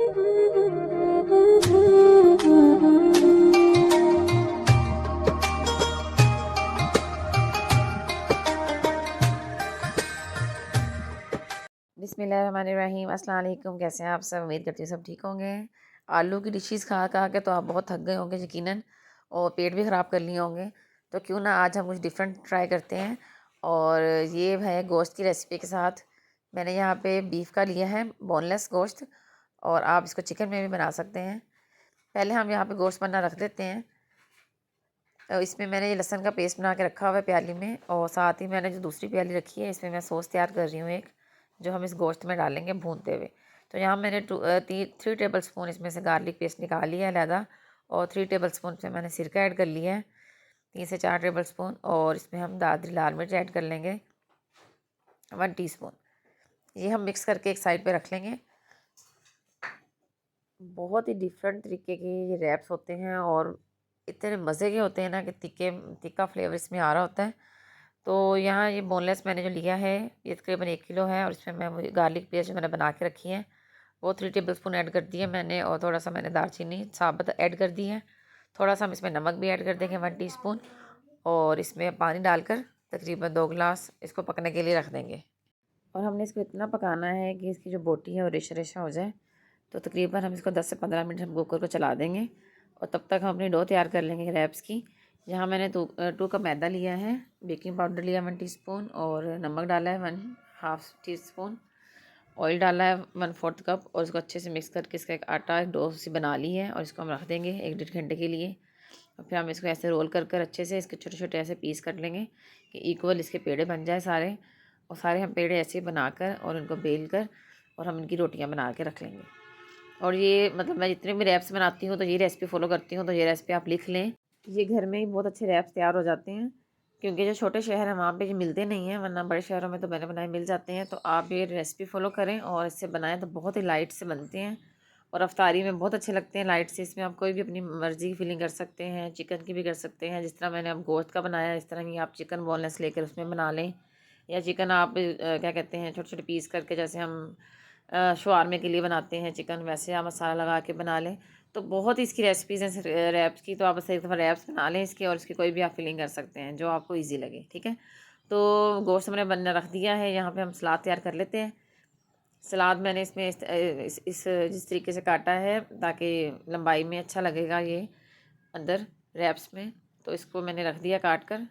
बिस्मिल्लाहिर्रहमानिर्रहीम। अस्सलाम वालेकुम। कैसे हैं आप सब? उम्मीद करती हूँ सब ठीक होंगे। आलू की डिशेस खा खा के तो आप बहुत थक गए होंगे यकीनन, और पेट भी ख़राब कर लिए होंगे। तो क्यों ना आज हम कुछ डिफरेंट ट्राई करते हैं। और ये है गोश्त की रेसिपी के साथ। मैंने यहाँ पे बीफ का लिया है, बोनलेस गोश्त, और आप इसको चिकन में भी बना सकते हैं। पहले हम यहाँ पे गोश्त बनना रख देते हैं। इसमें मैंने ये लहसुन का पेस्ट बना के रखा हुआ है प्याली में, और साथ ही मैंने जो दूसरी प्याली रखी है इसमें मैं सॉस तैयार कर रही हूँ एक, जो हम इस गोश्त में डालेंगे भूनते हुए। तो यहाँ मैंने 3 टेबल स्पून इसमें से गार्लिक पेस्ट निकाल लिया है अलहदा, और 3 टेबल स्पून से मैंने सिरका ऐड कर लिया है, 3 से 4 टेबल स्पून। और इसमें हम दादरी लाल मिर्च ऐड कर लेंगे 1 टीस्पून। ये हम मिक्स करके एक साइड पे रख लेंगे। बहुत ही डिफरेंट तरीके के ये रैप्स होते हैं, और इतने मज़े के होते हैं ना कि तिक्का फ्लेवर इसमें आ रहा होता है। तो यहाँ ये बोनलेस मैंने जो लिया है ये तकरीबन 1 किलो है, और इसमें मैं वो गार्लिक पेस्ट जो मैंने बना के रखी है वो 3 टेबल स्पून ऐड कर दी है मैंने, और थोड़ा सा मैंने दालचीनी साबुत ऐड कर दी है। थोड़ा सा हम इसमें नमक भी ऐड कर देंगे 1 टीस्पून, और इसमें पानी डालकर तकरीबन 2 गिलास इसको पकने के लिए रख देंगे। और हमने इसको इतना पकाना है कि इसकी जो बोटी है वो रेशा रेशा हो जाए। तो तकरीबन हम इसको 10 से 15 मिनट हम कुकर को चला देंगे, और तब तक हम अपनी डो तैयार कर लेंगे रैप्स की। यहाँ मैंने 2 कप मैदा लिया है, बेकिंग पाउडर लिया 1 टीस्पून, और नमक डाला है 1/2 टीस्पून, ऑयल डाला है 1/4 कप, और इसको अच्छे से मिक्स करके इसका एक आटा एक डो सी बना ली है, और इसको हम रख देंगे 1 डेढ़ घंटे के लिए। और फिर हम इसको ऐसे रोल कर कर अच्छे से इसके छोटे छोटे ऐसे पीस कर लेंगे कि इक्वल इसके पेड़े बन जाए सारे। और सारे हम पेड़े ऐसे बनाकर और उनको बेल कर और हम इनकी रोटियां बना के रख लेंगे। और ये मतलब मैं जितने भी रैप्स बनाती हूँ तो ये रेसिपी फॉलो करती हूँ, तो ये रेसिपी आप लिख लें। ये घर में ही बहुत अच्छे रैप्स तैयार हो जाते हैं, क्योंकि जो छोटे शहर हैं वहाँ पे ये मिलते नहीं हैं, वरना बड़े शहरों में तो बने बनाए मिल जाते हैं। तो आप ये रेसिपी फॉलो करें और इससे बनाएं तो बहुत ही लाइट से बनते हैं, और अफ्तारी में बहुत अच्छे लगते हैं लाइट से। इसमें आप कोई भी अपनी मर्ज़ी की फिलिंग कर सकते हैं, चिकन की भी कर सकते हैं, जिस तरह मैंने अब गोश्त का बनाया इस तरह ही आप चिकन बोनलेस लेकर उसमें बना लें, या चिकन आप क्या कहते हैं छोटे छोटे पीस करके, जैसे हम शवारमे के लिए बनाते हैं चिकन, वैसे आप मसाला लगा के बना लें। तो बहुत ही इसकी रेसिपीज़ हैं रैप्स की, तो आप बस एक दफ़ा रैप्स बना लें इसके, और इसकी कोई भी आप फिलिंग कर सकते हैं जो आपको ईजी लगे, ठीक है। तो गोश्त हमने बनना रख दिया है। यहाँ पे हम सलाद तैयार कर लेते हैं। सलाद मैंने इसमें इस जिस तरीके से काटा है ताकि लंबाई में अच्छा लगेगा ये अंदर रैप्स में, तो इसको मैंने रख दिया काट कर।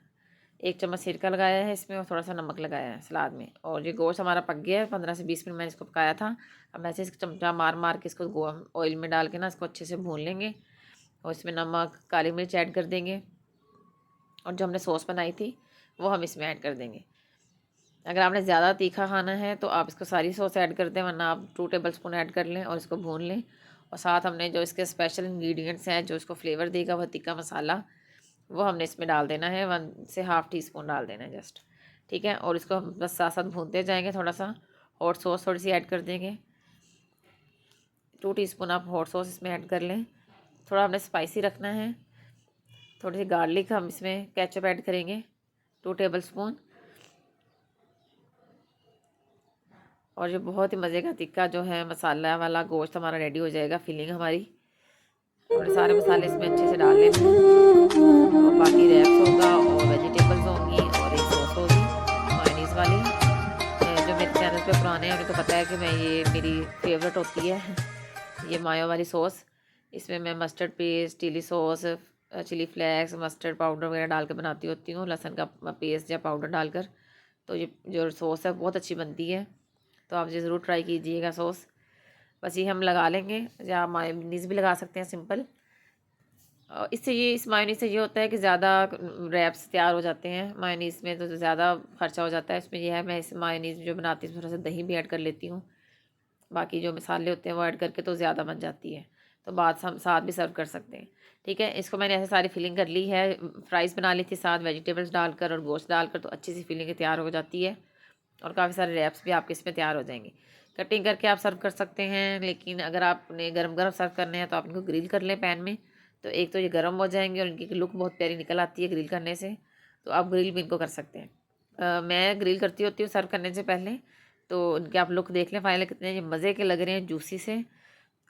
1 चम्मच सिरका लगाया है इसमें, और थोड़ा सा नमक लगाया है सलाद में। और ये गोश्त हमारा पक गया है, 15 से 20 मिनट मैंने इसको पकाया था। अब ऐसे इसको चमचा मार मार के इसको ऑयल में डाल के ना इसको अच्छे से भून लेंगे, और इसमें नमक काली मिर्च ऐड कर देंगे, और जो हमने सॉस बनाई थी वो हम इसमें ऐड कर देंगे। अगर आपने ज़्यादा तीखा खाना है तो आप इसको सारी सॉस ऐड कर दें, वरना आप 2 टेबल स्पून ऐड कर लें और इसको भून लें। और साथ हमने जो इसके स्पेशल इंग्रेडिएंट्स हैं जो इसको फ्लेवर देगा, वह तिक्का मसाला, वो हमने इसमें डाल देना है। 1 से हाफ़ टी स्पून डाल देना है जस्ट, ठीक है। और इसको हम बस साथ साथ भूनते जाएंगे। थोड़ा सा हॉट सॉस थोड़ी सी ऐड कर देंगे, 2 टीस्पून आप हॉट सॉस इसमें ऐड कर लें। थोड़ा हमने स्पाइसी रखना है। थोड़ी सी गार्लिक हम इसमें केचप ऐड करेंगे 2 टेबल स्पून। और जो बहुत ही मज़े का तिक्का जो है मसाला वाला गोश्त हमारा रेडी हो जाएगा। फिलिंग हमारी, हमने सारे मसाले इसमें अच्छे से डाल लेने हैं, और बाकी रैप्स होगा और वेजिटेबल्स होंगी और एक सॉस होगी मायोनीज़ वाली। जो मेरे चैनल पे पुराने हैं उन्हें तो पता है कि मैं ये मेरी फेवरेट होती है ये मायो वाली सॉस। इसमें मैं mustard paste, chilli sauce, chilli flakes, mustard powder वगैरह डाल के बनाती होती हूँ, लहसुन का पेस्ट या पाउडर डालकर। तो ये जो सॉस है बहुत अच्छी बनती है, तो आप ये ज़रूर ट्राई कीजिएगा सॉस। बस ये हम लगा लेंगे, या मायोनीज़ भी लगा सकते हैं सिंपल। इससे ये इस मायोनीज़ से ये होता है कि ज़्यादा रैप्स तैयार हो जाते हैं। मायोनीज़ में तो ज़्यादा खर्चा हो जाता है, इसमें यह है मैं इस मायोनीज़ जो बनाती हूँ थोड़ा सा दही भी ऐड कर लेती हूँ। बाकी जो मसाले होते हैं वो ऐड करके तो ज़्यादा बन जाती है, तो बाद हम साथ भी सर्व कर सकते हैं, ठीक है। इसको मैंने ऐसे सारी फिलिंग कर ली है। फ्राइज़ बना ली थी साथ वेजिटेबल्स डालकर और गोश्त डालकर, तो अच्छी सी फिलिंग तैयार हो जाती है, और काफ़ी सारे रैप्स भी आपके इसमें तैयार हो जाएंगे। कटिंग करके आप सर्व कर सकते हैं, लेकिन अगर आपने गरम गरम सर्व करने हैं तो आप इनको ग्रिल कर लें पैन में, तो एक तो ये गर्म हो जाएंगे और इनकी लुक बहुत प्यारी निकल आती है ग्रिल करने से। तो आप ग्रिल भी इनको कर सकते हैं। मैं ग्रिल करती होती हूँ सर्व करने से पहले, तो इनके आप लुक देख लें फाइनल कितने ये मज़े के लग रहे हैं, जूसी से।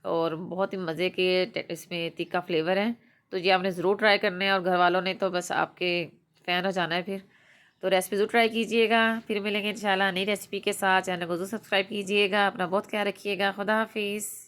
और बहुत ही मज़े के इसमें तीखा फ्लेवर है। तो ये आपने ज़रूर ट्राई करना है और घर वालों ने तो बस आपके फ़ैन हो जाना है फिर। तो रेसिपी ज़रूर ट्राई कीजिएगा। फिर मिलेंगे इंशाल्लाह नई रेसिपी के साथ। चैनल को ज़रूर सब्सक्राइब कीजिएगा। अपना बहुत ख्याल रखिएगा। खुदा हाफिज़।